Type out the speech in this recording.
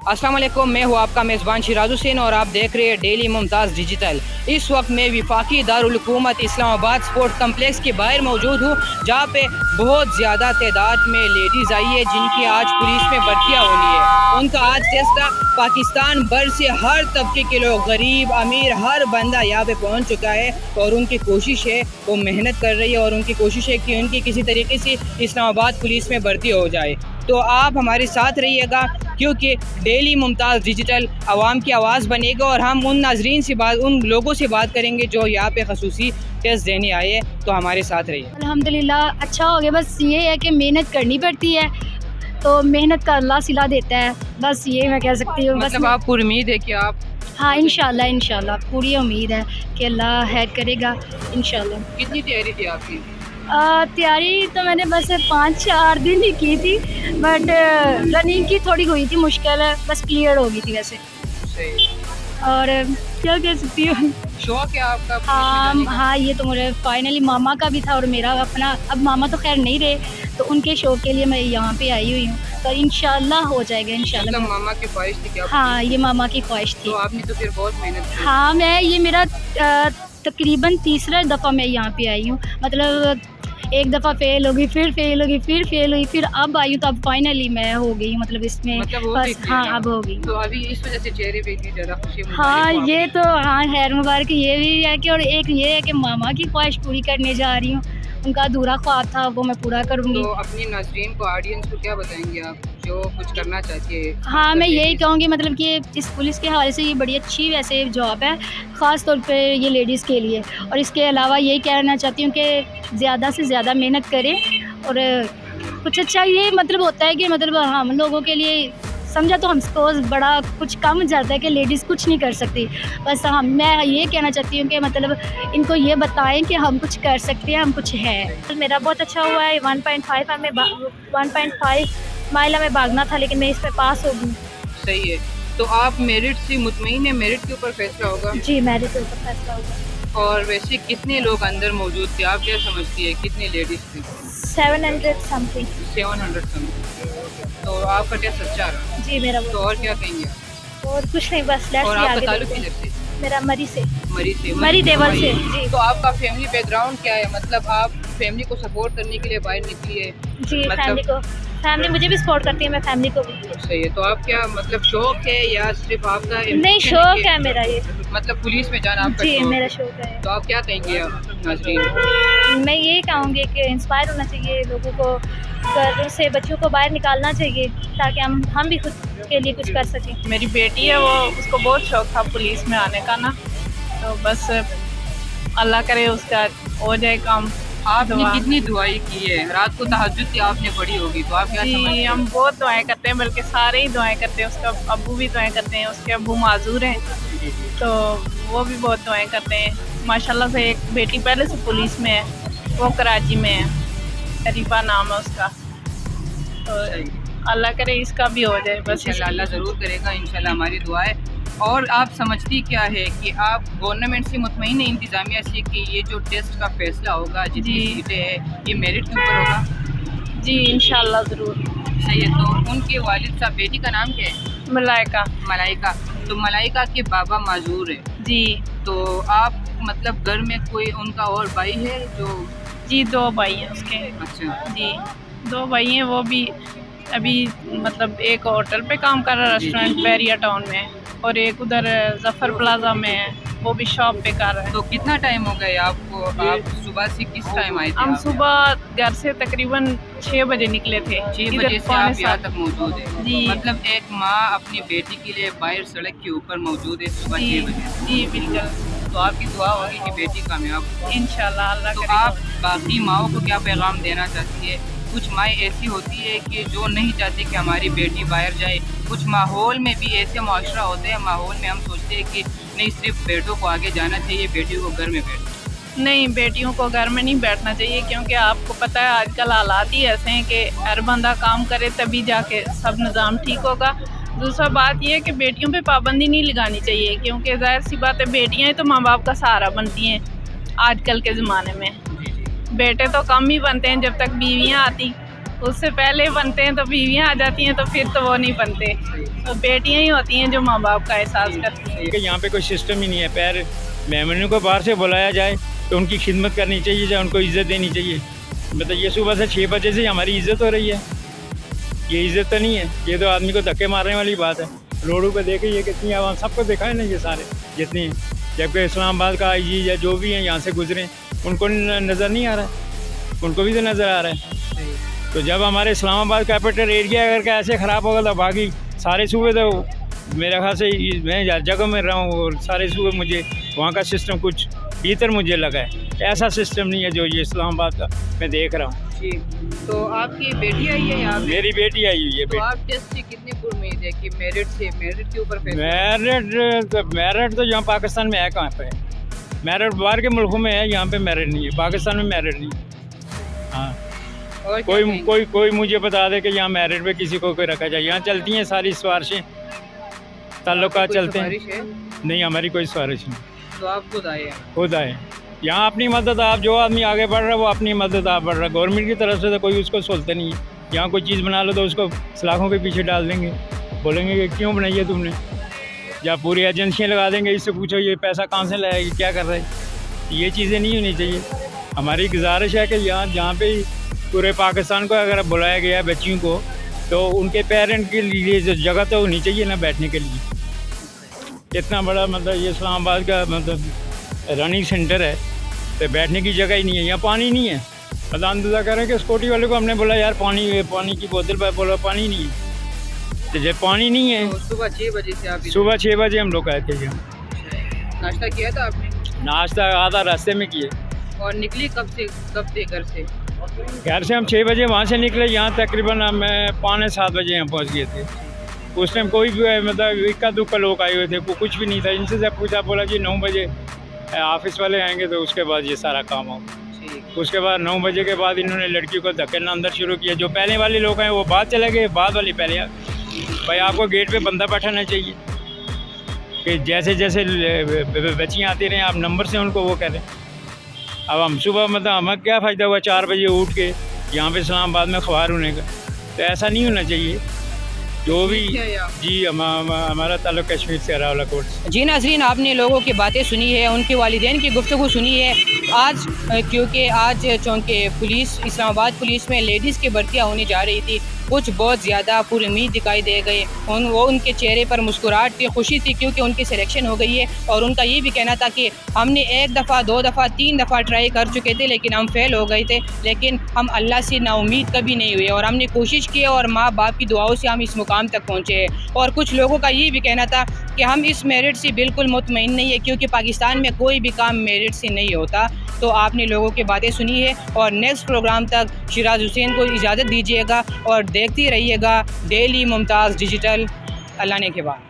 अस्सलाम वालेकुम, मैं हूँ आपका मेज़बान शिराज हुसैन और आप देख रहे हैं डेली मुमताज़ डिजिटल। इस वक्त मैं वफाकी दारुल हुकूमत इस्लामाबाद स्पोर्ट कम्प्लेक्स के बाहर मौजूद हूँ, जहाँ पे बहुत ज़्यादा तादाद में लेडीज़ आई है जिनकी आज पुलिस में भर्तियाँ होनी है। उनका आज टेस्ट था। पाकिस्तान भर से हर तबके के लोग, गरीब अमीर, हर बंदा यहाँ पे पहुँच चुका है और उनकी कोशिश है, वो मेहनत कर रही है और उनकी कोशिश है कि उनकी किसी तरीके से इस्लामाबाद पुलिस में भर्ती हो जाए। तो आप हमारे साथ रहिएगा, क्योंकि डेली मुमताज़ डिजिटल आवाम की आवाज़ बनेगा और हम उन नाजरीन से बात, उन लोगों से बात करेंगे जो यहाँ पे खसूसी टेस्ट देने आए हैं। तो हमारे साथ रहिए। अल्हम्दुलिल्लाह अच्छा हो गया। बस ये है कि मेहनत करनी पड़ती है, तो मेहनत का अल्लाह सिला देता है। बस ये मैं कह सकती हूँ। मतलब आप पूरी उम्मीद है कि आप? हाँ, इंशाल्लाह पूरी उम्मीद है कि अल्लाह हेल्प करेगा इंशाल्लाह। कितनी तैयारी थी आपकी? तैयारी तो मैंने बस 5-4 दिन ही की थी, बट रनिंग की थोड़ी हुई थी मुश्किल, बस क्लियर हो गई थी वैसे। सही। और क्या कह सकती हूँ। शौक है आपका पुलिस में जाने का? हाँ, ये तो मुझे फाइनली मामा का भी था और मेरा अपना। अब मामा तो खैर नहीं रहे, तो उनके शौक के लिए मैं यहाँ पे आई हुई हूँ, तो इंशाल्लाह हो जाएगा इंशाल्लाह। मतलब मामा की ख्वाहिश थी क्या? हाँ, ये मामा की ख्वाहिश थी। तो आपने तो फिर बहुत मेहनत की। हाँ, मैं ये मेरा तकरीबन तीसरा दफ़ा मैं यहाँ पे आई हूँ। मतलब एक दफ़ा फेल हो गई, फिर फेल हो गई, फिर फेल हुई, फिर अब आई हूँ, तो अब फाइनली मैं हो गई हूँ, मतलब इसमें मतलब बस। हाँ, अब हो गई। तो अभी इस वजह से चेहरे पे इतनी ज़्यादा खुशी हाँ, ये तो हाँ, खैर मुबारक ये भी है कि, और एक ये है कि मामा की ख्वाहिश पूरी करने जा रही हूँ। उनका अधूरा ख्वाब था, वो मैं पूरा करूँगी। तो अपनी नाज़रीन को, ऑडियंस को क्या बताएंगे आप जो कुछ करना चाहती है? हाँ, मैं यही कहूँगी, मतलब कि इस पुलिस के हवाले से ये बड़ी अच्छी वैसे जॉब है, ख़ास तौर पे ये लेडीज़ के लिए। और इसके अलावा यही कहना चाहती हूँ कि ज़्यादा से ज़्यादा मेहनत करें और कुछ अच्छा ये मतलब होता है कि मतलब हम लोगों के लिए समझा तो हमको बड़ा कुछ कम जाता है कि लेडीज़ कुछ नहीं कर सकती। बस मैं ये कहना चाहती हूँ कि मतलब इनको ये बताएं कि हम कुछ कर सकते हैं, हम कुछ है। मेरा बहुत अच्छा हुआ है। 1.5 माइला में भागना था, लेकिन मैं इसमें पास हो गई। सही है। तो आप मेरिट से मुतमईन है? मेरिट के ऊपर फैसला होगा? जी, मेरिट के ऊपर फैसला होगा। और वैसे कितने लोग अंदर मौजूद थे, आप क्या समझती है कितनी लेडीज़ थी? 700 समथिंग। 700 समथिंग। तो आपका टेस्ट अच्छा रहा? जी, मेरा तो और क्या कहेंगे आप? और कुछ नहीं, बस और आपका ताल्लुक किधर से? मेरा मरी से, मरी देवल से। जी, तो आपका फैमिली बैकग्राउंड क्या है? मतलब आप फैमिली को सपोर्ट करने के लिए बाहर निकली है? जी, मतलब फैमिली मुझे भी सपोर्ट करती है, मैं फैमिली को भी। सही है। तो आप क्या मतलब शौक है या सिर्फ आपका? नहीं, शौक है मेरा ये। मतलब पुलिस में जाना आपका जी, शौक मेरा है? शौक है। तो आप क्या कहेंगे नाज़रीन? मैं ये कहूँगी कि इंस्पायर होना चाहिए लोगों को, घरों से बच्चों को बाहर निकालना चाहिए, ताकि हम भी खुद के लिए कुछ कर सकें। मेरी बेटी है, वो उसको बहुत शौक था पुलिस में आने का ना, तो बस अल्लाह करे उसका हो जाए काम। आपने कितनी दुआएं की है? रात को तहज्जुद की आपने पढ़ी होगी, तो आप क्या समझते जी, हैं? हम बहुत दुआएं करते हैं, बल्कि सारे ही दुआएं करते हैं। उसका अब्बू भी दुआएं करते हैं, उसके अब्बू माजूर हैं, तो वो भी बहुत दुआएं करते हैं। माशाल्लाह से एक बेटी पहले से पुलिस में है, वो कराची में है, शरीफा नाम है उसका। तो अल्लाह करे इसका भी हो जाए बस। इंशाल्लाह अल्लाह ज़रूर करेगा, इंशाल्लाह हमारी दुआ है। और आप समझती क्या है कि आप गवर्नमेंट से मुतमईन है, इंतज़ामिया से, कि ये जो टेस्ट का फैसला होगा, जितनी जी। सीटें हैं, ये मेरिट के ऊपर होगा? जी, इंशाल्लाह ज़रूर। सही है। तो उनके वालिद साहब, बेटी का नाम क्या है? मलाइका। मलाइका। तो मलाइका के बाबा माजूर है, जी तो आप मतलब घर में कोई उनका और भाई है जो? जी, 2 भाई हैं उसके। अच्छा। जी, 2 भाई हैं, वो भी अभी मतलब एक होटल पे काम कर रहा है, रेस्टोरेंट बैरिया टाउन में, और एक उधर जफ़र प्लाजा में है, वो भी शॉप पे कर रहा है। तो कितना टाइम हो गया आपको? आप सुबह से किस टाइम आए थे? हम आप? सुबह घर से तकरीबन 6 बजे निकले थे। 6 इधर बजे से पौने आप यहाँ 7। तक मौजूद है? जी। मतलब एक माँ अपनी बेटी के लिए बाहर सड़क के ऊपर मौजूद है सुबह जी 6 बजे। जी, बिल्कुल। तो आपकी दुआ होगी कि बेटी कामयाब हो। इंशाल्लाह अल्लाह तो करेगा। आप बाकी माओं को क्या पैगाम देना चाहती है? कुछ माएँ ऐसी होती है कि जो नहीं चाहती कि हमारी बेटी बाहर जाए। कुछ माहौल में भी ऐसे माशरा होते हैं, माहौल में हम सोचते हैं कि नहीं, सिर्फ बेटों को आगे जाना चाहिए, बेटियों को घर में बैठना। नहीं, बेटियों को घर में नहीं बैठना चाहिए, क्योंकि आपको पता है आजकल हालात ही ऐसे हैं कि हर बंदा काम करे तभी जाके सब निज़ाम ठीक होगा। दूसरा बात यह है कि बेटियों पे पाबंदी नहीं लगानी चाहिए, क्योंकि ज़ाहिर सी बात है बेटियां ही तो माँ बाप का सहारा बनती हैं आजकल के ज़माने में। बेटे तो कम ही बनते हैं जब तक बीवियां आती, उससे पहले बनते हैं तो बीवियाँ आ जाती हैं, तो फिर तो वो नहीं बनते। तो बेटियाँ ही होती हैं जो माँ बाप का एहसास करती हैं। कि यहाँ पे कोई सिस्टम ही नहीं है। पैर मेहमानों को बाहर से बुलाया जाए तो उनकी खिदमत करनी चाहिए, या उनको इज़्ज़त देनी चाहिए। मतलब ये सुबह से 6 बजे से हमारी इज़्ज़त हो रही है, ये इज़्ज़त तो नहीं है। ये तो आदमी को धक्के मारने वाली बात है। रोडों पे देखे ये कितनी आवाम, सबको देखा है ना ये सारे जितनी हैं। जबकि इस्लामाबाद का IG या जो भी हैं यहाँ से गुजरे, उनको नज़र नहीं आ रहा है, उनको भी तो नज़र आ रहा है। तो जब हमारे इस्लामाबाद कैपिटल एरिया अगर का ऐसे ख़राब होगा तो बाकी सारे सूबे तो मेरे ख्याल से मैं जगह में रहा हूँ और सारे सूबे मुझे वहाँ का सिस्टम कुछ भीतर मुझे लगा है। ऐसा सिस्टम नहीं है जो ये इस्लामाबाद का मैं देख रहा हूँ। ठीक, तो आपकी बेटी आई है यहाँ पे? मेरी बेटी आई हुई है। तो आप टेस्ट से कितनी उम्मीद है कि मेरिट के ऊपर मेरिट तो यहाँ पाकिस्तान में है कहाँ पे है? मेरिट बाहर के मुल्कों में है, यहाँ पे मेरिट नहीं है। पाकिस्तान में मेरिट नहीं है। हाँ, और क्या कहेंगे? कोई मुझे बता दे कि यहाँ मेरिट पे किसी को कोई रखा जाए। यहाँ चलती हैं सारी सिफारिशें, ताल्लुकात कोई चलते हैं। सिफारिश है? नहीं, हमारी कोई सिफारिश नहीं। तो आप खुद आए हैं? खुद आए यहाँ अपनी मदद। आप जो आदमी आगे बढ़ रहा है वो अपनी मदद आप बढ़ रहा है। गवर्नमेंट की तरफ से तो कोई उसको सोचता नहीं है। यहाँ कोई चीज़ बना लो तो उसको सलाखों के पीछे डाल देंगे, बोलेंगे कि क्यों बनाई है तुमने, या पूरी एजेंसियाँ लगा देंगे। इससे पूछो ये पैसा कहाँ से लाएगी, क्या कर रहे हैं। ये चीज़ें नहीं होनी चाहिए। हमारी गुजारिश है कि यहाँ जहाँ पे पूरे पाकिस्तान को अगर बुलाया गया बच्चियों को, तो उनके पेरेंट के लिए जो जगह तो होनी चाहिए ना बैठने के लिए। इतना बड़ा मतलब ये इस्लामाबाद का मतलब रनिंग सेंटर है, तो बैठने की जगह ही नहीं है। यहाँ पानी नहीं है। मतलब अंदाज़ा करें कि सिक्योरिटी वाले को हमने बोला यार पानी की बोतल पर, बोला पानी नहीं है। तो जब पानी नहीं है, तो सुबह 6 बजे से आप सुबह 6 बजे हम लोग आए थे यहाँ। नाश्ता किया था आपने? नाश्ता आधा रास्ते में किए। और निकली कब थे घर से? घर से हम 6 बजे वहाँ से निकले। यहाँ तकरीबन हम 6:45 बजे यहाँ पहुँच गए थे। उस टाइम कोई भी मतलब इक्का दुक्का लोग आए हुए थे, कुछ भी नहीं था। इनसे जब पूछा, बोला जी 9 बजे ऑफिस वाले आएंगे तो उसके बाद ये सारा काम होगा। उसके बाद 9 बजे के बाद इन्होंने लड़की को धकेलना अंदर शुरू किया। जो पहले वाले लोग हैं वो बाद चले गए, बाद वाले पहले आ। भाई आपको गेट पे बंदा बैठाना चाहिए कि जैसे जैसे बच्चियाँ आती रहें आप नंबर से उनको वो करें। अब हम सुबह मतलब हमें क्या फ़ायदा हुआ 4 बजे उठ के यहाँ पे इस्लामाबाद में ख्वार होने का। तो ऐसा नहीं होना चाहिए। जो भी जी हमारा ताल्लुक कश्मीर से रावलाकोट से। जी नाज़रीन, आपने लोगों की बातें सुनी है, उनके वालिदैन की गुफ्तगू सुनी है। आज क्योंकि आज चूँकि पुलिस इस्लामाबाद पुलिस में लेडीज़ की भर्तियाँ होने जा रही थी, कुछ बहुत ज़्यादा पुरुम्मीद दिखाई दे गए। वो उनके चेहरे पर मुस्कुराहट थी, खुशी थी क्योंकि उनकी सिलेक्शन हो गई है। और उनका ये भी कहना था कि हमने 1 दफ़ा 2 दफ़ा 3 दफ़ा ट्राई कर चुके थे लेकिन हम फेल हो गए थे, लेकिन हम अल्लाह से नाउम्मीद कभी नहीं हुए और हमने कोशिश की और माँ बाप की दुआओं से हम इस मुकाम तक पहुँचे हैं। और कुछ लोगों का ये भी कहना था कि हम इस मेरिट से बिल्कुल मुतमईन नहीं है क्योंकि पाकिस्तान में कोई भी काम मेरिट से नहीं होता। तो आपने लोगों की बातें सुनी है और नेक्स्ट प्रोग्राम तक शिराज हुसैन को इजाज़त दीजिएगा और देखती रहिएगा डेली मुमताज़ डिजिटल। अल्लाह ने के बाद।